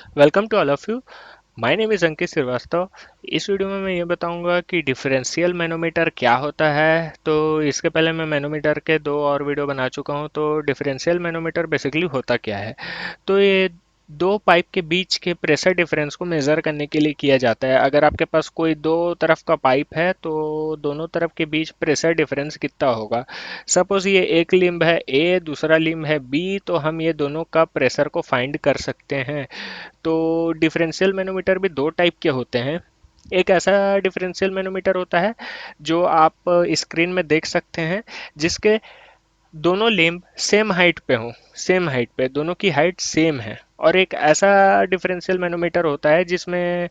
Welcome to all of you. My name is Ankit Shrivastava. इस video में मैं ये बताऊंगा कि डिफरेंशियल मैनोमीटर क्या होता है। तो इसके पहले मैं मैनोमीटर के दो और वीडियो बना चुका हूँ। तो डिफरेंशियल मैनोमीटर बेसिकली होता क्या है। तो ये दो पाइप के बीच के प्रेशर डिफरेंस को मेज़र करने के लिए किया जाता है। अगर आपके पास कोई दो तरफ का पाइप है तो दोनों तरफ के बीच प्रेशर डिफरेंस कितना होगा। सपोज ये एक लिम्ब है ए, दूसरा लिम्ब है बी, तो हम ये दोनों का प्रेशर को फाइंड कर सकते हैं। तो डिफरेंशियल मैनोमीटर भी दो टाइप के होते हैं। एक ऐसा डिफरेंशियल मैनोमीटर होता है जो आप स्क्रीन में देख सकते हैं, जिसके दोनों लिम्ब सेम हाइट पे हों, सेम हाइट पे दोनों की हाइट सेम है। और एक ऐसा डिफरेंशियल मैनोमीटर होता है जिसमें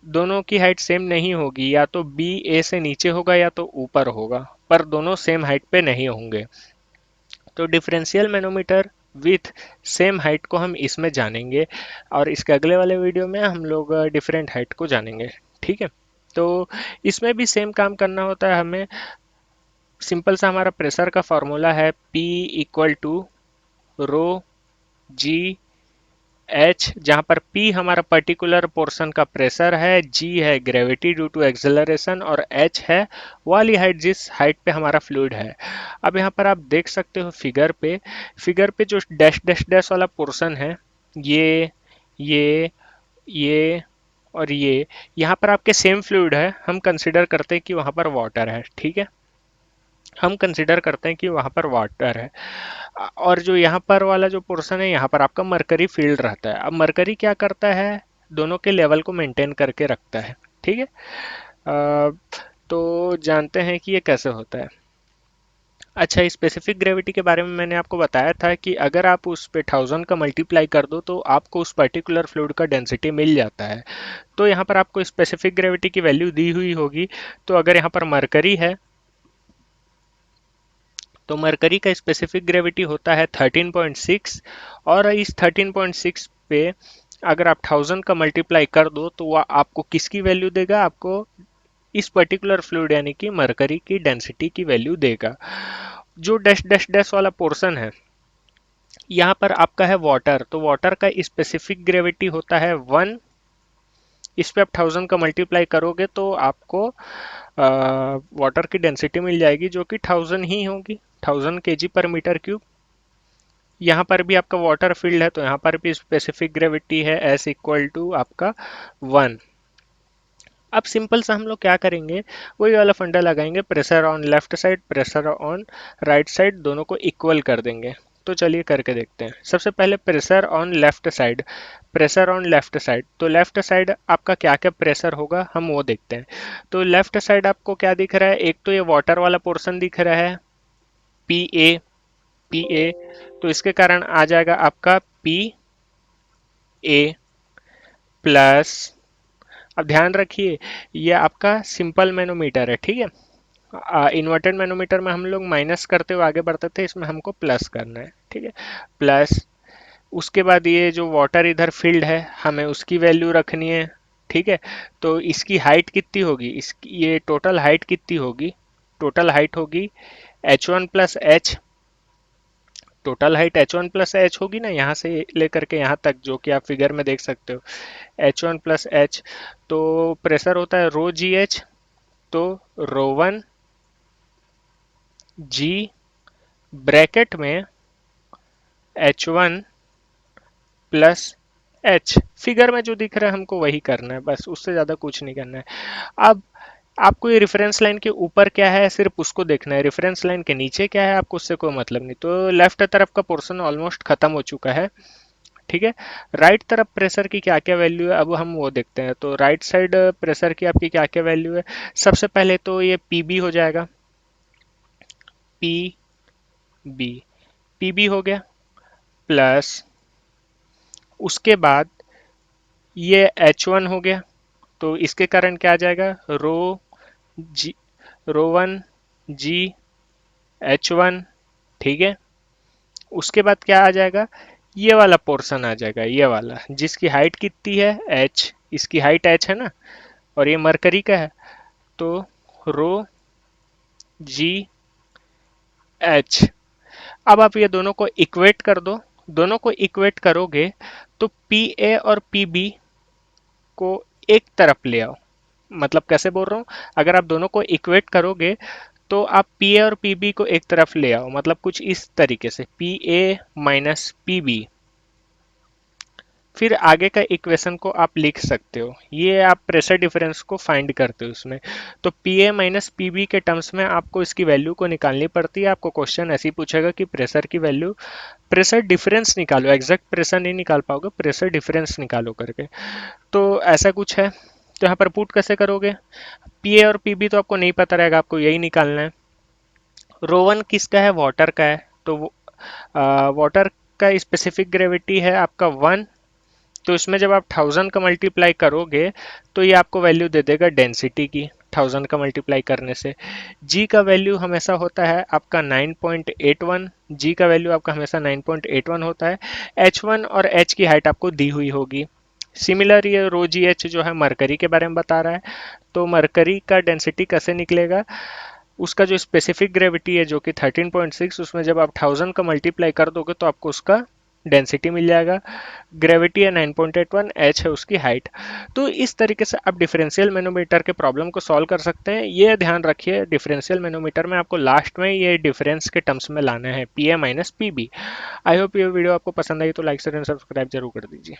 दोनों की हाइट सेम नहीं होगी, या तो बी ए से नीचे होगा या तो ऊपर होगा, पर दोनों सेम हाइट पे नहीं होंगे। तो differential manometer with same height को हम इसमें जानेंगे, और इसके अगले वाले वीडियो में हम लोग डिफरेंट हाइट को जानेंगे। ठीक है। तो इसमें भी सेम काम करना होता है हमें। सिंपल सा हमारा प्रेशर का फॉर्मूला है P equal to rho G H, जहाँ पर P हमारा पर्टिकुलर पोर्शन का प्रेशर है, G है ग्रेविटी ड्यू टू एक्सेलरेशन, और H है वाली हाइट जिस हाइट पे हमारा फ्लूइड है। अब यहाँ पर आप देख सकते हो फिगर पे जो डैश डैश डैश वाला पोर्शन है, ये ये ये और ये, यहाँ पर आपके सेम फ्लूइड है। हम कंसिडर करते हैं कि वहाँ पर वाटर है। ठीक है, हम कंसिडर करते हैं कि वहाँ पर वाटर है। और जो यहाँ पर वाला जो पोर्शन है, यहाँ पर आपका मरकरी फील्ड रहता है। अब मरकरी क्या करता है, दोनों के लेवल को मेंटेन करके रखता है। ठीक है। तो जानते हैं कि ये कैसे होता है। अच्छा, स्पेसिफिक ग्रेविटी के बारे में मैंने आपको बताया था कि अगर आप उस पे 1000 का मल्टीप्लाई कर दो तो आपको उस पर्टिकुलर फ्लूइड का डेंसिटी मिल जाता है। तो यहाँ पर आपको स्पेसिफिक ग्रेविटी की वैल्यू दी हुई होगी। तो अगर यहाँ पर मरकरी है तो मरकरी का स्पेसिफिक ग्रेविटी होता है 13.6, और इस 13.6 पे अगर आप 1000 का मल्टीप्लाई कर दो तो वह आपको किसकी वैल्यू देगा, आपको इस पर्टिकुलर फ्लूइड यानी कि मरकरी की डेंसिटी की वैल्यू देगा। जो डैश डैश डैश वाला पोर्शन है, यहाँ पर आपका है वाटर। तो वाटर का स्पेसिफिक ग्रेविटी होता है 1। इस पे आप 1000 का मल्टीप्लाई करोगे तो आपको वाटर की डेंसिटी मिल जाएगी, जो कि 1000 ही होगी, 1000 केजी पर मीटर क्यूब। यहाँ पर भी आपका वाटर फील्ड है तो यहाँ पर भी स्पेसिफिक ग्रेविटी है एस इक्वल टू आपका 1। अब सिंपल सा हम लोग क्या करेंगे, वही वाला फंडा लगाएंगे, pressure on left side pressure on right side दोनों को इक्वल कर देंगे। तो चलिए करके देखते हैं। सबसे पहले pressure on left side, pressure on left side. तो लेफ्ट साइड आपका क्या क्या प्रेशर होगा हम वो देखते हैं। तो लेफ्ट साइड आपको क्या दिख रहा है, एक तो ये वाटर वाला पोर्शन दिख रहा है, पी ए। तो इसके कारण आ जाएगा आपका P A प्लस, अब ध्यान रखिए ये आपका सिंपल मैनोमीटर है। ठीक है, इन्वर्टेड मैनोमीटर में हम लोग माइनस करते हुए आगे बढ़ते थे, इसमें हमको प्लस करना है। ठीक है, प्लस। उसके बाद ये जो वाटर इधर फील्ड है हमें उसकी वैल्यू रखनी है। ठीक है, तो इसकी हाइट कितनी होगी, इसकी ये टोटल हाइट कितनी होगी, टोटल हाइट होगी H1 + H। Total height H1 + H होगी ना, यहाँ से लेकर के यहाँ तक, जो कि आप फिगर में देख सकते हो, H1 + H। तो प्रेशर होता है ρGH। तो ρ1 G ब्रैकेट में H1 + H। फिगर में जो दिख रहा है हमको वही करना है, बस उससे ज़्यादा कुछ नहीं करना है। अब आपको ये रेफरेंस लाइन के ऊपर क्या है सिर्फ उसको देखना है, रेफरेंस लाइन के नीचे क्या है आपको उससे कोई मतलब नहीं। तो लेफ्ट तरफ का पोर्शन ऑलमोस्ट खत्म हो चुका है। ठीक है, राइट तरफ प्रेशर की क्या क्या वैल्यू है अब हम वो देखते हैं। तो राइट साइड प्रेशर की आपकी क्या क्या वैल्यू है। सबसे पहले तो ये पीबी हो जाएगा, पी पीबी हो गया, प्लस उसके बाद ये H1 हो गया। तो इसके कारण क्या आ जाएगा, जी ρ1 G H1। ठीक है, उसके बाद क्या आ जाएगा, ये वाला पोर्शन आ जाएगा, ये वाला जिसकी हाइट कितनी है H, इसकी हाइट H है ना, और ये मरकरी का है। तो ρGH। अब आप ये दोनों को इक्वेट कर दो दोनों को इक्वेट करोगे तो पी ए और पी बी को एक तरफ ले आओ। मतलब कैसे बोल रहा हूँ, अगर आप दोनों को इक्वेट करोगे तो आप पी ए और पी बी को एक तरफ ले आओ, मतलब कुछ इस तरीके से P A minus P B. फिर आगे का इक्वेशन को आप लिख सकते हो, ये आप प्रेशर डिफरेंस को फाइंड करते हो इसमें। तो P A minus P B के टर्म्स में आपको इसकी वैल्यू को निकालनी पड़ती है। आपको क्वेश्चन ऐसे ही पूछेगा कि प्रेशर की वैल्यू, प्रेशर डिफरेंस निकालो, एग्जैक्ट प्रेशर नहीं निकाल पाओगे, प्रेशर डिफरेंस निकालो करके। तो ऐसा कुछ है। तो यहाँ पर पुट कैसे करोगे, पी ए और पी बी तो आपको नहीं पता रहेगा, आपको यही निकालना है। रो वन किसका है, वाटर का है, तो वाटर का स्पेसिफिक ग्रेविटी है आपका 1। तो इसमें जब आप 1000 का मल्टीप्लाई करोगे तो ये आपको वैल्यू दे देगा डेंसिटी की, 1000 का मल्टीप्लाई करने से। जी का वैल्यू हमेशा होता है आपका 9.81, जी का वैल्यू आपका हमेशा 9.81 होता है। एच वन और एच की हाइट आपको दी हुई होगी। सिमिलर ये रो जी एच जो है मरकरी के बारे में बता रहा है। तो मरकरी का डेंसिटी कैसे निकलेगा, उसका जो स्पेसिफिक ग्रेविटी है जो कि 13.6, उसमें जब आप 1000 का मल्टीप्लाई कर दोगे तो आपको उसका डेंसिटी मिल जाएगा। ग्रेविटी है 9.81, एच है उसकी हाइट। तो इस तरीके से आप डिफरेंशियल मैनोमीटर के प्रॉब्लम को सॉल्व कर सकते हैं। ये ध्यान रखिए, डिफरेंशियल मैनोमीटर में आपको लास्ट में ये डिफरेंस के टर्म्स में लाना है, P A minus P B. I hope ये वीडियो आपको पसंद आई, तो लाइक शेयर एंड सब्सक्राइब जरूर कर दीजिए।